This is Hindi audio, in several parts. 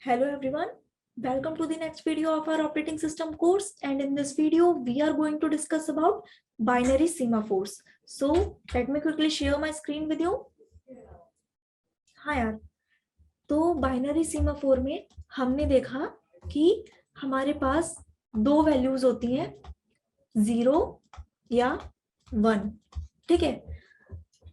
Hello everyone, welcome to the next video of our operating system course, and in this video we are going to discuss about binary semaphores. So let me quickly share my screen with you. हाँ यार, तो बाइनरी सीमाफोर में हमने देखा कि हमारे पास दो वैल्यूज होती हैं, 0 या 1। ठीक है,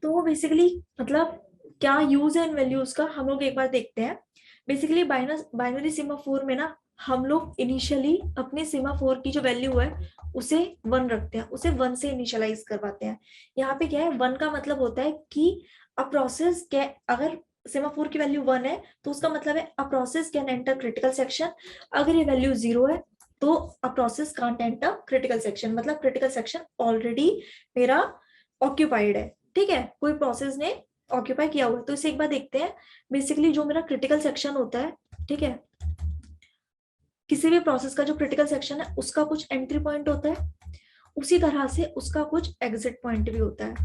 तो बेसिकली मतलब क्या यूज है इन वैल्यूज का हम लोग एक बार देखते हैं। बेसिकली बाइनरी सीमाफोर में ना हम लोग इनिशियली अपने सीमाफोर की जो वैल्यू है उसे 1 रखते हैं, उसे 1 से इनिशियलाइज करवाते हैं। यहाँ पे क्या है, 1 का मतलब होता है कि अ प्रोसेस क्या, अगर सेमाफोर की वैल्यू 1 है तो उसका मतलब है a process can enter critical section. अगर ये वैल्यू 0 है तो a process can't enter critical section, मतलब क्रिटिकल सेक्शन ऑलरेडी मेरा ऑक्यूपाइड है। ठीक है, कोई प्रोसेस ने ऑक्यूपाई किया हुआ है। तो इसे एक बार देखते हैं। बेसिकली जो मेरा क्रिटिकल सेक्शन होता है, ठीक है, किसी भी प्रोसेस का जो क्रिटिकल सेक्शन है उसका कुछ एंट्री पॉइंट होता है, उसी तरह से उसका कुछ एग्जिट पॉइंट भी होता है।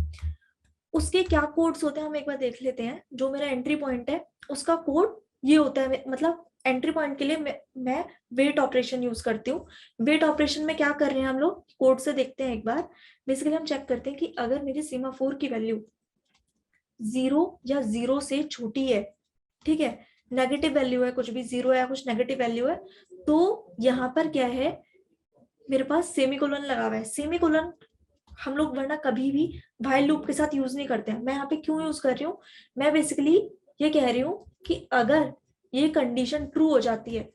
उसके क्या कोड्स होते हैं हम एक बार देख लेते हैं। जो मेरा एंट्री पॉइंट है उसका कोड ये होता है, मतलब एंट्री पॉइंट के लिए मैं वेट ऑपरेशन यूज करती हूँ। वेट ऑपरेशन में क्या कर रहे हैं हम लोग, कोड से देखते हैं एक बार। बेसिकली हम चेक करते हैं कि अगर मेरी सीमाफोर की वैल्यू 0 या 0 से छोटी है, ठीक है, नेगेटिव वैल्यू है, कुछ भी 0 है या कुछ नेगेटिव वैल्यू है, तो यहाँ पर क्या है, मेरे पास सेमीकोलन लगा हुआ है। सेमीकोलन हम लोग वरना कभी भी व्हाइल लूप के साथ यूज नहीं करते हैं। मैं यहाँ पे क्यों यूज कर रही हूँ, मैं बेसिकली ये कह रही हूँ कि अगर ये कंडीशन ट्रू हो जाती है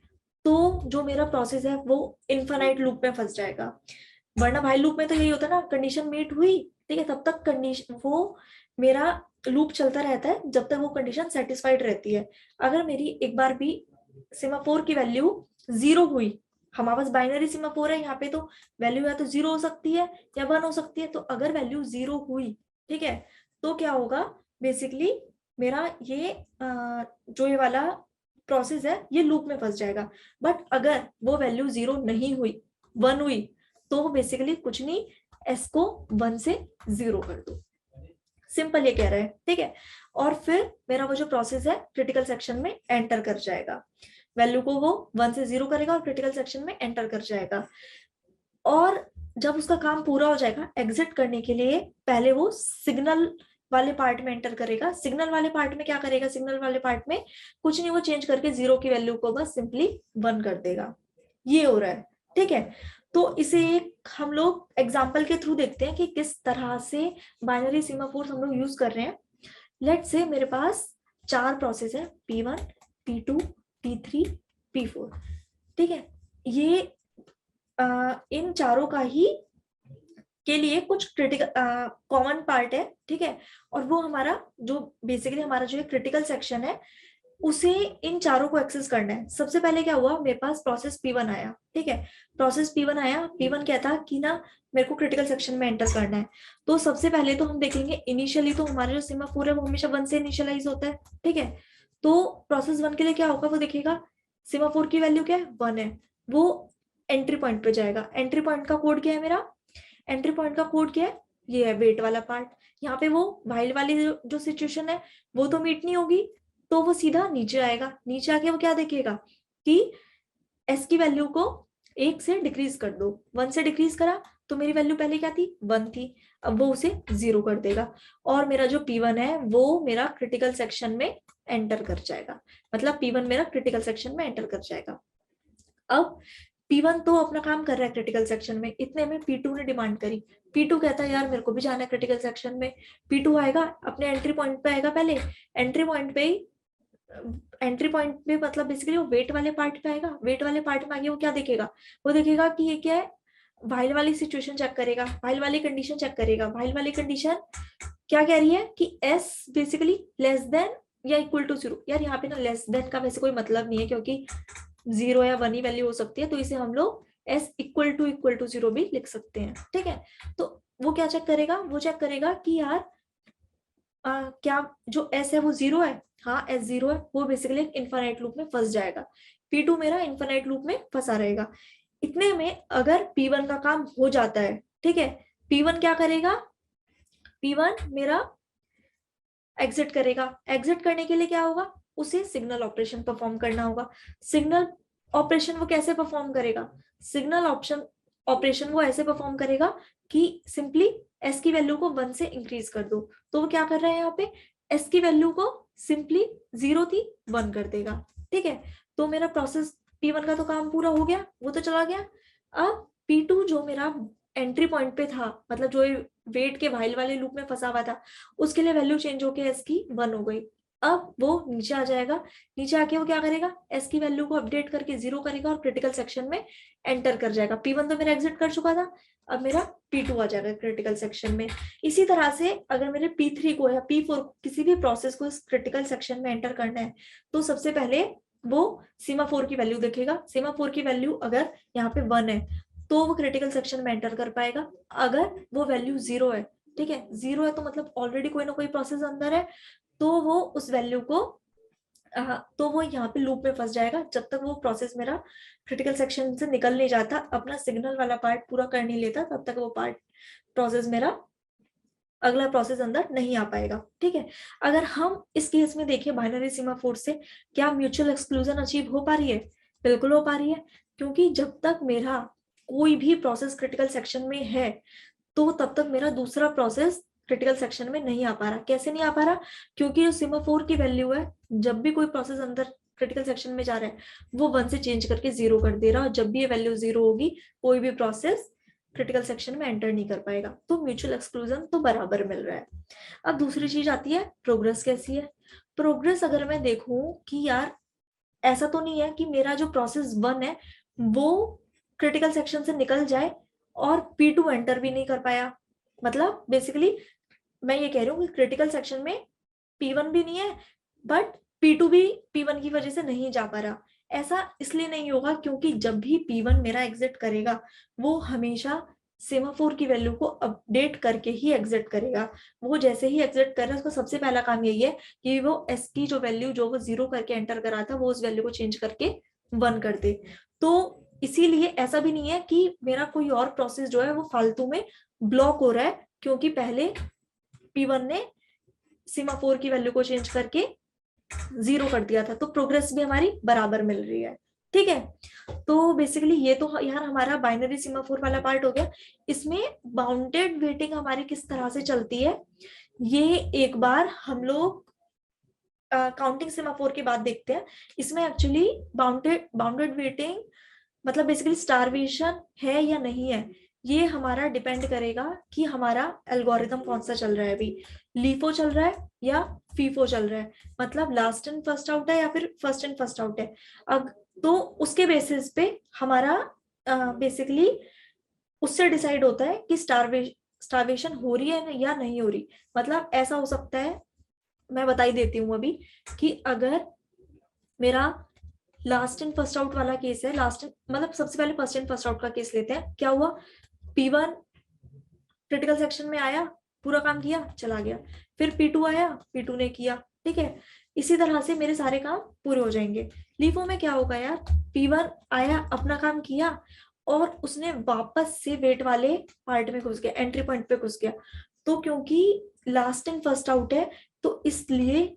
तो जो मेरा प्रोसेस है वो इनफाइनाइट लूप में फंस जाएगा। वरना व्हाइल लूप में तो यही होता है ना, कंडीशन मीट हुई, ठीक है, तब तक कंडीशन वो मेरा लूप चलता रहता है जब तक वो कंडीशन सेटिस्फाइड रहती है। अगर मेरी एक बार भी सेमाफोर की वैल्यू 0 हुई, हमारे पास बाइनरी सीमाफोर है, यहाँ पे तो वैल्यू या तो 0 हो सकती है या 1 हो सकती है। तो अगर वैल्यू 0 हुई, ठीक है, तो क्या होगा, बेसिकली मेरा ये जो ये वाला प्रोसेस है ये लूप में फंस जाएगा। बट अगर वो वैल्यू 0 नहीं हुई, 1 हुई, तो बेसिकली कुछ नहीं, एस को 1 से 0 कर दो। सिंपल ये कह रहा है, ठीक है। और फिर मेरा वो जो प्रोसेस है क्रिटिकल सेक्शन में एंटर कर जाएगा, वैल्यू को वो 1 से 0 करेगा और क्रिटिकल सेक्शन में एंटर कर जाएगा। और जब उसका काम पूरा हो जाएगा, एग्जिट करने के लिए पहले वो सिग्नल वाले पार्ट में एंटर करेगा। सिग्नल वाले पार्ट में क्या करेगा, सिग्नल वाले पार्ट में कुछ नहीं, वो चेंज करके 0 की वैल्यू को बस सिंपली 1 कर देगा। ये हो रहा है, ठीक है। तो इसे हम लोग एग्जाम्पल के थ्रू देखते हैं कि किस तरह से बाइनरी सीमाफोर हम लोग यूज कर रहे हैं। लेट से मेरे पास 4 प्रोसेस है, P1, P2, P3, P4, ठीक है। ये इन चारों का ही के लिए कुछ क्रिटिकल कॉमन पार्ट है, ठीक है। और वो हमारा जो बेसिकली हमारा जो क्रिटिकल सेक्शन है उसे इन चारों को एक्सेस करना है। सबसे पहले क्या हुआ, मेरे पास प्रोसेस P1 आया, ठीक है। प्रोसेस P1 आया, P1 क्या था कि ना मेरे को क्रिटिकल सेक्शन में एंटर करना है। तो सबसे पहले तो हम देखेंगे इनिशियली तो हमारा जो सीमाफोर है वो हमेशा 1 से इनिशियलाइज होता है, ठीक है। तो प्रोसेस 1 के लिए क्या होगा, वो देखेगा सीमाफोर की वैल्यू क्या है, 1 है, वो एंट्री पॉइंट पे जाएगा। एंट्री पॉइंट का कोड क्या है मेरा, एंट्री पॉइंट का कोड क्या है, ये है वेट वाला पार्ट। यहाँ पे वो व्हाइल वाली जो सिचुएशन है वो तो मीट नहीं होगी, तो वो सीधा नीचे आएगा। नीचे आके वो क्या देखेगा कि एस की वैल्यू को 1 से डिक्रीज कर दो। 1 से डिक्रीज करा तो मेरी वैल्यू पहले क्या थी, 1 थी, अब वो उसे 0 कर देगा। और मेरा जो P1 है वो मेरा क्रिटिकल सेक्शन में एंटर कर जाएगा, मतलब P1 मेरा क्रिटिकल सेक्शन में एंटर कर जाएगा। अब P1 तो अपना काम कर रहा है क्रिटिकल सेक्शन में, इतने में P2 ने डिमांड करी। P2 कहता है यार मेरे को भी जाना है क्रिटिकल सेक्शन में। P2 आएगा, अपने एंट्री पॉइंट पे आएगा, पहले एंट्री पॉइंट पे ही एंट्री पॉइंट पे मतलब बेसिकली वो वेट वाले पार्ट पे आएगा। वेट वाले पार्ट में आगे वो क्या देखेगा, वो देखेगा कि ये क्या है, व्हाइल वाली सिचुएशन चेक करेगा, व्हाइल वाली कंडीशन चेक करेगा। व्हाइल वाली कंडीशन क्या कह रही है कि एस बेसिकली लेस देन या इक्वल टू 0। यार यहाँ पे ना लेस देन का वैसे कोई मतलब नहीं है, क्योंकि 0 या 1 ही वैल्यू हो सकती है, तो इसे हम लोग एस इक्वल टू 0 भी लिख सकते हैं, ठीक है। तो वो क्या चेक करेगा, वो चेक करेगा कि यार क्या जो एस है वो 0 है, हाँ एस 0 है, वो बेसिकली इनफाइनाइट लूप में फंस जाएगा। P2 मेरा इनफाइनाइट लूप में फंसा रहेगा। इतने में अगर P1 का काम हो जाता है, ठीक है, P1 क्या करेगा, P1 मेरा एग्जिट करेगा। एग्जिट करने के लिए क्या होगा, उसे सिग्नल ऑपरेशन परफॉर्म करना होगा। सिग्नल ऑपरेशन वो कैसे परफॉर्म करेगा? सिग्नल ऑपरेशन वो ऐसे परफॉर्म करेगा कि सिंपली एस की वैल्यू को 1 से इंक्रीज कर दो। तो वो क्या कर रहा है यहाँ पे, एस की वैल्यू को सिंपली 0 थी 1 कर देगा। ठीक है, तो मेरा प्रोसेस P1 का तो काम पूरा हो गया, वो तो चला गया। अब P2 जो मेरा एंट्री पॉइंट पे था, मतलब जो वेट के व्हाइल वाले लूप में फंसा हुआ था, उसके लिए वैल्यू चेंज होके एस की 1 हो गई। अब वो नीचे आ जाएगा, नीचे आके वो क्या करेगा, एस की वैल्यू को अपडेट करके 0 करेगा और क्रिटिकल सेक्शन में एंटर कर जाएगा। P1 तो मेरा एग्जिट कर चुका था, अब मेरा P2 आ जाएगा क्रिटिकल सेक्शन में। इसी तरह से अगर मेरे P3 को या P4 किसी भी प्रोसेस को इस क्रिटिकल सेक्शन में एंटर करना है, तो सबसे पहले वो सीमाफोर की वैल्यू देखेगा। सीमाफोर की वैल्यू अगर यहाँ पे 1 है तो वो क्रिटिकल सेक्शन में एंटर कर पाएगा। अगर वो वैल्यू 0 है, ठीक है, 0 है तो मतलब ऑलरेडी कोई ना कोई प्रोसेस अंदर है, तो वो उस वैल्यू को तो वो यहाँ पे लूप में फंस जाएगा जब तक वो प्रोसेस मेरा क्रिटिकल सेक्शन से निकल नहीं जाता, अपना सिग्नल वाला पार्ट पूरा कर नहीं लेता, तब तक वो प्रोसेस मेरा अगला प्रोसेस अंदर नहीं आ पाएगा। ठीक है, अगर हम इस केस में देखें बाइनरी सीमाफोर से, क्या म्यूचुअल एक्सक्लूजन अचीव हो पा रही है? बिल्कुल हो पा रही है, क्योंकि जब तक मेरा कोई भी प्रोसेस क्रिटिकल सेक्शन में है तो तब तक मेरा दूसरा प्रोसेस क्रिटिकल सेक्शन में नहीं आ पा रहा। कैसे नहीं आ पा रहा? क्योंकि जो सीमाफोर की वैल्यू है, जब भी कोई प्रोसेस अंदर क्रिटिकल सेक्शन में जा रहा है वो 1 से चेंज करके 0 कर दे रहा है, और जब भी ये वैल्यू 0 होगी कोई भी प्रोसेस क्रिटिकल सेक्शन में एंटर नहीं कर पाएगा। तो म्यूचुअल एक्सक्लूजन तो बराबर मिल रहा है। अब दूसरी चीज आती है प्रोग्रेस। कैसी है प्रोग्रेस? अगर मैं देखूं कि यार ऐसा तो नहीं है कि मेरा जो प्रोसेस 1 है वो क्रिटिकल सेक्शन से निकल जाए और P2 एंटर भी नहीं कर पाया, मतलब बेसिकली मैं ये कह रही हूँ कि क्रिटिकल सेक्शन में P1 भी नहीं है बट P2 भी P1 की वजह से नहीं जा पा रहा। ऐसा इसलिए नहीं होगा क्योंकि जब भी P1 मेरा एग्जिट करेगा वो हमेशा सेमाफोर की वैल्यू को अपडेट करके ही एग्जिट करेगा। वो जैसे ही एग्जिट कर रहा है उसका सबसे पहला काम यही है कि वो एस की जो वैल्यू जो वो 0 करके एंटर करा था वो उस वैल्यू को चेंज करके 1 कर दे। तो इसीलिए ऐसा भी नहीं है कि मेरा कोई और प्रोसेस जो है वो फालतू में ब्लॉक हो रहा है क्योंकि पहले P1 ने सीमाफोर की वैल्यू को चेंज करके 0 कर दिया था। तो प्रोग्रेस भी हमारी बराबर मिल रही है। ठीक है, तो बेसिकली ये तो यार हमारा बाइनरी सीमाफोर वाला पार्ट हो गया। इसमें बाउंडेड वेटिंग हमारी किस तरह से चलती है ये एक बार हम लोग काउंटिंग सेमाफोर की बात देखते हैं। इसमें एक्चुअली बाउंडेड वेटिंग मतलब बेसिकली स्टारवेशन है या नहीं है, ये हमारा डिपेंड करेगा कि हमारा एल्गोरिथम कौन सा चल रहा है। अभी लीफो चल रहा है या फीफो चल रहा है, मतलब लास्ट इन फर्स्ट आउट है या फिर फर्स्ट इन फर्स्ट आउट है। अब तो उसके बेसिस पे हमारा बेसिकली उससे डिसाइड होता है कि स्टारवेशन हो रही है या नहीं हो रही। मतलब ऐसा हो सकता है, मैं बता ही देती हूँ अभी, कि अगर मेरा लास्ट इन फर्स्ट आउट वाला केस है, लास्ट इन मतलब सबसे पहले फर्स्ट इन फर्स्ट आउट का केस लेते हैं। क्या हुआ, P1 क्रिटिकल सेक्शन में आया, पूरा काम किया, चला गया, फिर P2 आया, P2 ने किया। ठीक है, इसी तरह से मेरे सारे काम पूरे हो जाएंगे। लीफो में क्या होगा यार, P1 आया, अपना काम किया और उसने वापस से वेट वाले पार्ट में घुस गया, एंट्री पॉइंट पे घुस गया। तो क्योंकि लास्ट इन फर्स्ट आउट है तो इसलिए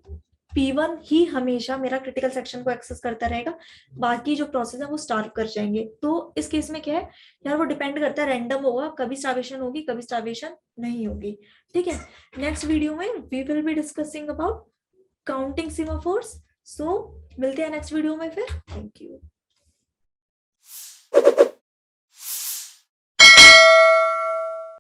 P1 ही हमेशा मेरा क्रिटिकल सेक्शन को एक्सेस करता रहेगा, बाकी जो प्रोसेस है वो स्टार्व कर जाएंगे। तो इस केस में क्या है यार, वो डिपेंड करता है, रैंडम होगा, कभी स्टार्वेशन होगी कभी स्टार्वेशन नहीं होगी। ठीक है, नेक्स्ट वीडियो में we will be discussing about counting semaphores. So मिलते हैं नेक्स्ट वीडियो में फिर। Thank you.